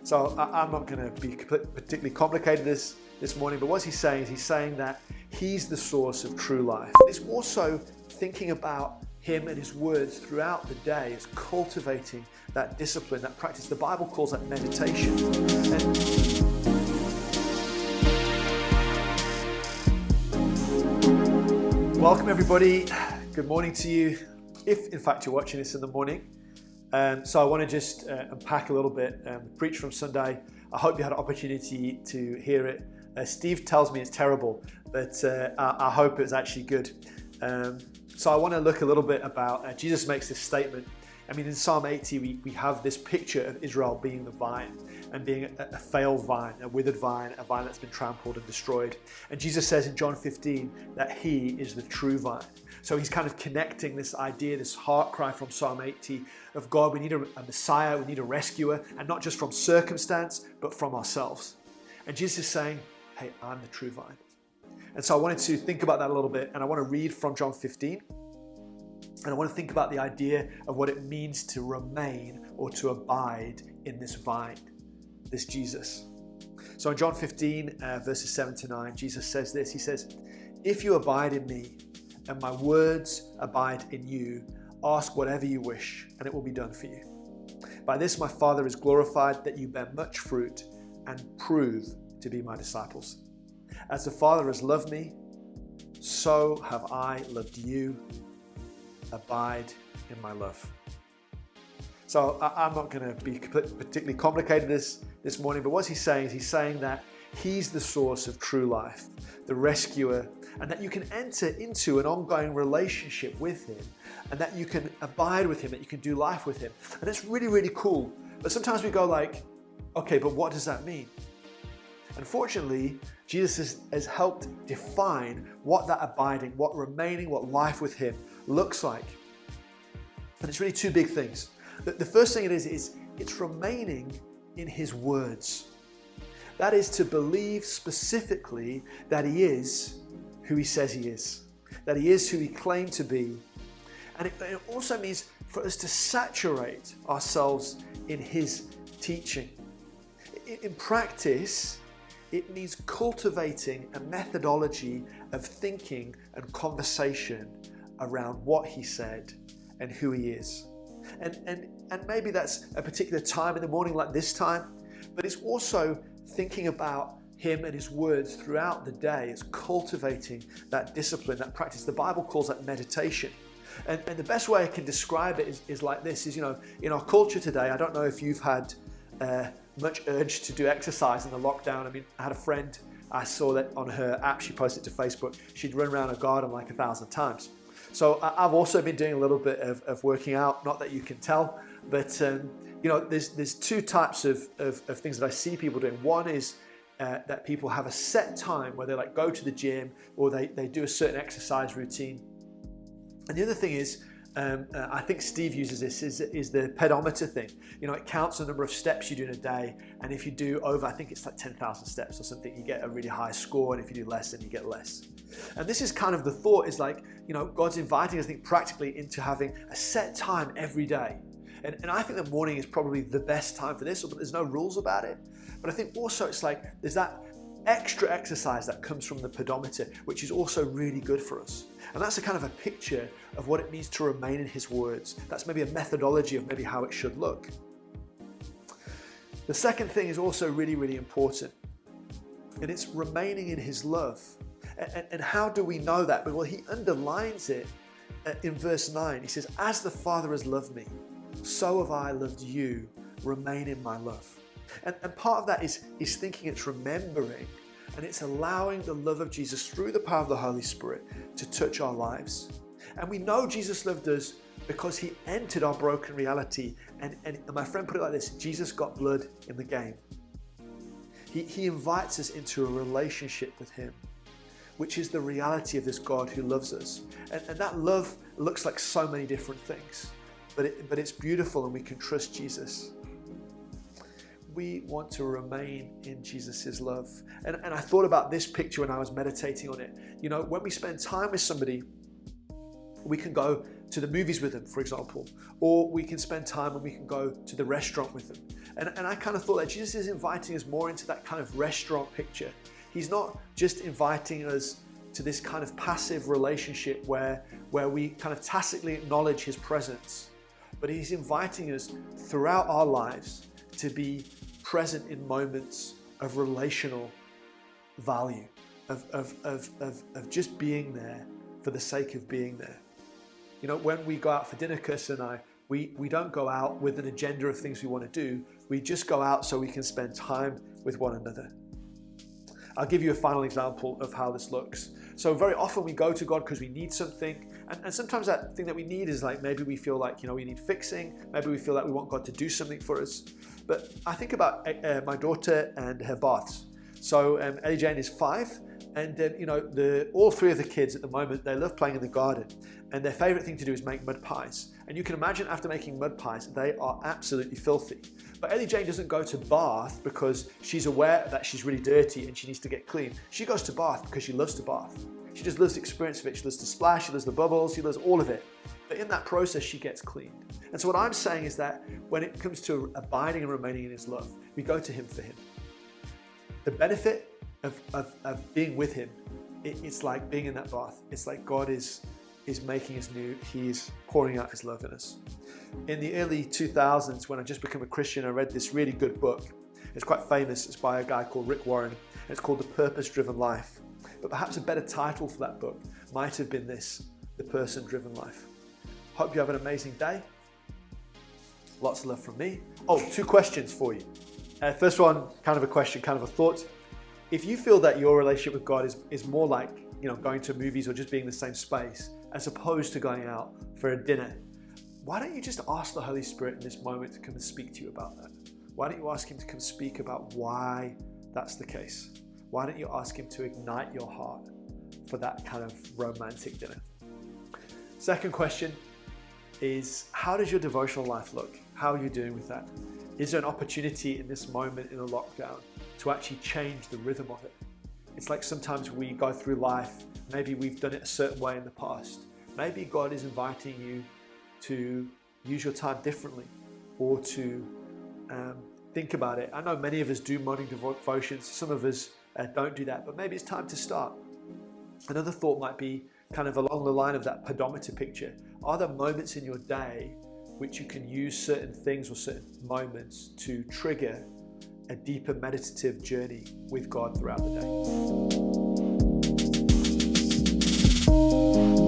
So I'm not going to be particularly complicated this morning, but what he's saying is he's saying that he's the source of true life. It's also thinking about him and his words throughout the day. It's cultivating that discipline, that practice. The Bible calls that meditation. Welcome everybody. Good morning to you, if in fact you're watching this in the morning. So I want to just unpack a little bit, preach from Sunday. I hope you had an opportunity to hear it. Steve tells me it's terrible, but I hope it's actually good. So I want to look a little bit about, Jesus makes this statement. I mean, in Psalm 80, we have this picture of Israel being the vine and being a failed vine, a withered vine, a vine that's been trampled and destroyed. And Jesus says in John 15 that he is the true vine. So he's kind of connecting this idea, this heart cry from Psalm 80 of God, we need a Messiah, we need a rescuer, and not just from circumstance, but from ourselves. And Jesus is saying, hey, I'm the true vine. And so I wanted to think about that a little bit, and I want to read from John 15. And I want to think about the idea of what it means to remain or to abide in this vine, this Jesus. So in John 15, verses 7 to 9, Jesus says this. He says, if you abide in me and my words abide in you, ask whatever you wish and it will be done for you. By this my Father is glorified, that you bear much fruit and prove to be my disciples. As the Father has loved me, so have I loved you. Abide in my love. So I'm not going to be particularly complicated this morning, but what he's saying is he's saying that he's the source of true life, the rescuer, and that you can enter into an ongoing relationship with him, and that you can abide with him, that you can do life with him. And it's really, really cool. But sometimes we go like, okay, but what does that mean? Unfortunately, Jesus has helped define what that abiding, what remaining, what life with him looks like. And it's really two big things. The first thing it is it's remaining in his words. That is to believe specifically that he is who he says he is, that he is who he claimed to be. And it also means for us to saturate ourselves in his teaching. In practice, it means cultivating a methodology of thinking and conversation around what he said and who he is. And maybe that's a particular time in the morning like this time, but it's also thinking about him and his words throughout the day. It's cultivating that discipline, that practice. The Bible calls that meditation. And the best way I can describe it is like this, is, in our culture today, I don't know if you've had much urge to do exercise in the lockdown. I mean, I had a friend, I saw that on her app, she posted to Facebook, she'd run around her garden like 1,000 times. So I've also been doing a little bit of working out, not that you can tell, but there's two types of things that I see people doing. One is that people have a set time where they like go to the gym or they do a certain exercise routine. And the other thing is, I think Steve uses this, is the pedometer thing. It counts the number of steps you do in a day, and if you do over, I think it's like 10,000 steps or something, you get a really high score, and if you do less, then you get less. And this is kind of the thought, is like, God's inviting us, I think, practically into having a set time every day. And I think the morning is probably the best time for this, but there's no rules about it. But I think also it's like, there's that extra exercise that comes from the pedometer, which is also really good for us. And that's a kind of a picture of what it means to remain in his words. That's maybe a methodology of maybe how it should look. The second thing is also really, really important, and it's remaining in his love. And how do we know that? Well, he underlines it in verse 9. He says, as the Father has loved me, so have I loved you. Remain in my love. And part of that is thinking, it's remembering, and it's allowing the love of Jesus through the power of the Holy Spirit to touch our lives. And we know Jesus loved us because he entered our broken reality. And my friend put it like this: Jesus got blood in the game. He invites us into a relationship with him, which is the reality of this God who loves us. And that love looks like so many different things, but it's beautiful, and we can trust Jesus. We want to remain in Jesus' love. And I thought about this picture when I was meditating on it. When we spend time with somebody, we can go to the movies with them, for example, or we can spend time and we can go to the restaurant with them. And I kind of thought that Jesus is inviting us more into that kind of restaurant picture. He's not just inviting us to this kind of passive relationship where we kind of tacitly acknowledge his presence, but he's inviting us throughout our lives to be present in moments of relational value, of just being there for the sake of being there. You know, when we go out for dinner, Chris and I, we don't go out with an agenda of things we want to do. We just go out so we can spend time with one another. I'll give you a final example of how this looks. So very often we go to God because we need something, and sometimes that thing that we need is like, maybe we feel like, we need fixing, maybe we feel like we want God to do something for us. But I think about my daughter and her baths. So Ellie Jane is 5, and all 3 of the kids at the moment, they love playing in the garden, and their favorite thing to do is make mud pies. And you can imagine after making mud pies, they are absolutely filthy. But Ellie Jane doesn't go to bath because she's aware that she's really dirty and she needs to get clean. She goes to bath because she loves to bath. She just loves the experience of it. She loves to splash, she loves the bubbles, she loves all of it. But in that process, she gets cleaned. And so what I'm saying is that when it comes to abiding and remaining in his love, we go to him for him. The benefit of being with him, it's like being in that bath. It's like God is making us new. He is pouring out his love in us. In the early 2000s, when I just became a Christian, I read this really good book. It's quite famous. It's by a guy called Rick Warren. And it's called The Purpose-Driven Life. But perhaps a better title for that book might have been this, The Person-Driven Life. Hope you have an amazing day. Lots of love from me. 2 questions for you. First one, kind of a question, kind of a thought. If you feel that your relationship with God is more like, going to movies or just being in the same space, as opposed to going out for a dinner, why don't you just ask the Holy Spirit in this moment to come and speak to you about that? Why don't you ask him to come speak about why that's the case? Why don't you ask him to ignite your heart for that kind of romantic dinner? Second question is, how does your devotional life look? How are you doing with that? Is there an opportunity in this moment in a lockdown to actually change the rhythm of it? It's like sometimes we go through life, maybe we've done it a certain way in the past. Maybe God is inviting you to use your time differently, or to think about it. I know many of us do morning devotions, some of us don't do that, but maybe it's time to start. Another thought might be kind of along the line of that pedometer picture. Are there moments in your day which you can use certain things or certain moments to trigger a deeper meditative journey with God throughout the day?